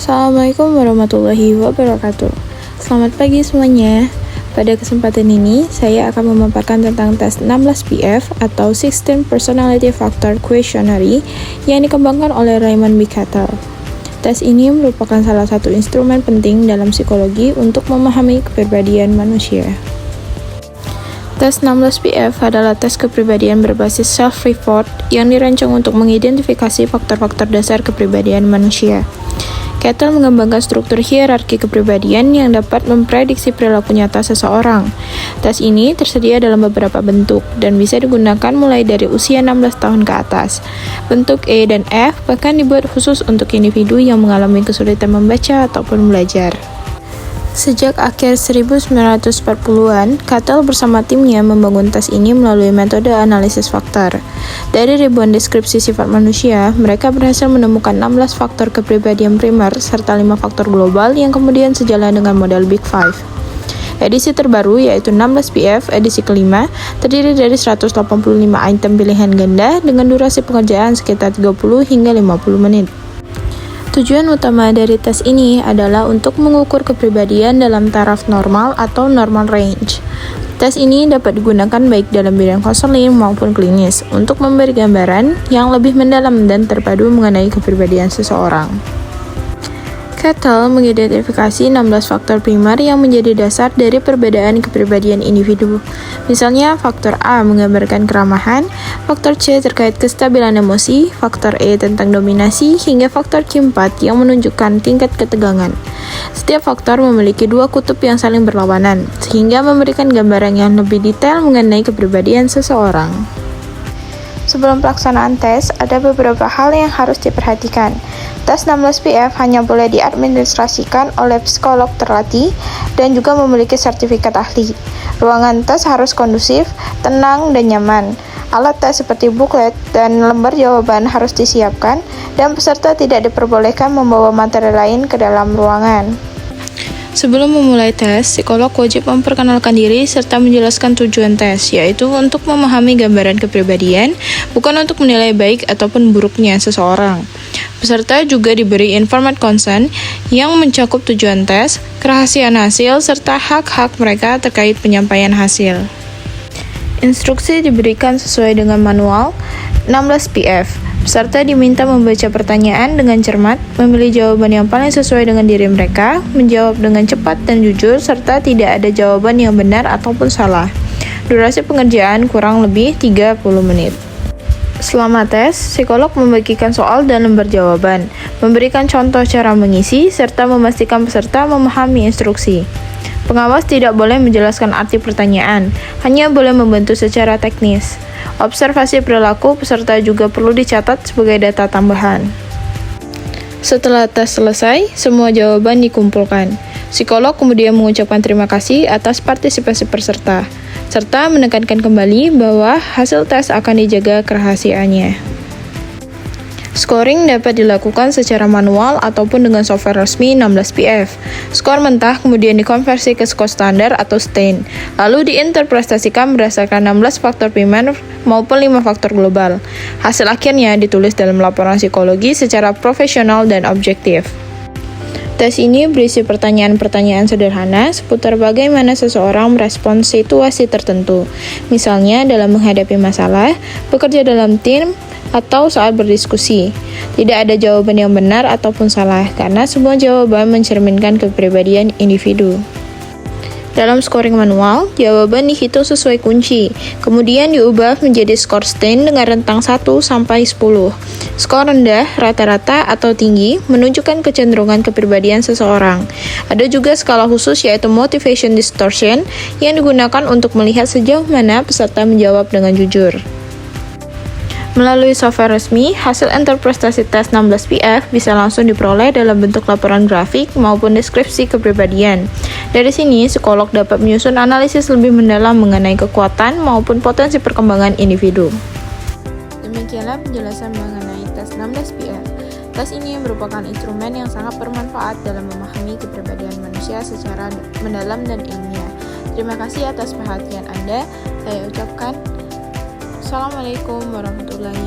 Assalamualaikum warahmatullahi wabarakatuh. Selamat pagi semuanya. Pada kesempatan ini, saya akan memaparkan tentang tes 16 PF atau 16 Personality Factor Questionnaire yang dikembangkan oleh Raymond B. Cattell. Tes ini merupakan salah satu instrumen penting dalam psikologi untuk memahami kepribadian manusia. Tes 16 PF adalah tes kepribadian berbasis self-report yang dirancang untuk mengidentifikasi faktor-faktor dasar kepribadian manusia. Cattell mengembangkan struktur hierarki kepribadian yang dapat memprediksi perilaku nyata seseorang. Tes ini tersedia dalam beberapa bentuk dan bisa digunakan mulai dari usia 16 tahun ke atas. Bentuk E dan F bahkan dibuat khusus untuk individu yang mengalami kesulitan membaca ataupun belajar. Sejak akhir 1940-an, Cattell bersama timnya membangun tes ini melalui metode analisis faktor. Dari ribuan deskripsi sifat manusia, mereka berhasil menemukan 16 faktor kepribadian primer serta 5 faktor global yang kemudian sejalan dengan model Big Five. Edisi terbaru yaitu 16 PF edisi kelima terdiri dari 185 item pilihan ganda dengan durasi pengerjaan sekitar 30 hingga 50 menit. Tujuan utama dari tes ini adalah untuk mengukur kepribadian dalam taraf normal atau normal range. Tes ini dapat digunakan baik dalam bidang konseling maupun klinis untuk memberi gambaran yang lebih mendalam dan terpadu mengenai kepribadian seseorang. Cattell mengidentifikasi 16 faktor primer yang menjadi dasar dari perbedaan kepribadian individu. Misalnya, faktor A menggambarkan keramahan, faktor C terkait kestabilan emosi, faktor E tentang dominasi, hingga faktor Q4 yang menunjukkan tingkat ketegangan. Setiap faktor memiliki dua kutub yang saling berlawanan, sehingga memberikan gambaran yang lebih detail mengenai kepribadian seseorang. Sebelum pelaksanaan tes, ada beberapa hal yang harus diperhatikan. Tes 16 PF hanya boleh diadministrasikan oleh psikolog terlatih dan juga memiliki sertifikat ahli. Ruangan tes harus kondusif, tenang, dan nyaman. Alat tes seperti buklet dan lembar jawaban harus disiapkan, dan peserta tidak diperbolehkan membawa materi lain ke dalam ruangan. Sebelum memulai tes, psikolog wajib memperkenalkan diri serta menjelaskan tujuan tes, yaitu untuk memahami gambaran kepribadian, bukan untuk menilai baik ataupun buruknya seseorang. Peserta juga diberi informed consent yang mencakup tujuan tes, kerahasiaan hasil, serta hak-hak mereka terkait penyampaian hasil. Instruksi diberikan sesuai dengan manual 16 PF. Peserta diminta membaca pertanyaan dengan cermat, memilih jawaban yang paling sesuai dengan diri mereka, menjawab dengan cepat dan jujur, serta tidak ada jawaban yang benar ataupun salah. Durasi pengerjaan kurang lebih 30 menit. Selama tes, psikolog membagikan soal dan lembar jawaban, memberikan contoh cara mengisi, serta memastikan peserta memahami instruksi. Pengawas tidak boleh menjelaskan arti pertanyaan, hanya boleh membantu secara teknis. Observasi perilaku peserta juga perlu dicatat sebagai data tambahan. Setelah tes selesai, semua jawaban dikumpulkan. Psikolog kemudian mengucapkan terima kasih atas partisipasi peserta, serta menekankan kembali bahwa hasil tes akan dijaga kerahasiaannya. Scoring dapat dilakukan secara manual ataupun dengan software resmi 16 PF. Skor mentah kemudian dikonversi ke skor standar atau STAIN, lalu diinterpretasikan berdasarkan 16 faktor primer maupun 5 faktor global. Hasil akhirnya ditulis dalam laporan psikologi secara profesional dan objektif. Tes ini berisi pertanyaan-pertanyaan sederhana seputar bagaimana seseorang merespons situasi tertentu, misalnya dalam menghadapi masalah, bekerja dalam tim, atau saat berdiskusi. Tidak ada jawaban yang benar ataupun salah, karena semua jawaban mencerminkan kepribadian individu. Dalam scoring manual, jawaban dihitung sesuai kunci, kemudian diubah menjadi skor STAIN dengan rentang 1 sampai 10. Skor rendah, rata-rata, atau tinggi menunjukkan kecenderungan kepribadian seseorang. Ada juga skala khusus yaitu Motivation Distortion yang digunakan untuk melihat sejauh mana peserta menjawab dengan jujur. Melalui software resmi, hasil interpretasi tes 16 PF bisa langsung diperoleh dalam bentuk laporan grafik maupun deskripsi kepribadian. Dari sini, psikolog dapat menyusun analisis lebih mendalam mengenai kekuatan maupun potensi perkembangan individu. Demikianlah penjelasan mengenai tes 16 PF. Tes ini merupakan instrumen yang sangat bermanfaat dalam memahami kepribadian manusia secara mendalam dan ilmiah. Terima kasih atas perhatian Anda. Saya ucapkan Assalamualaikum warahmatullahi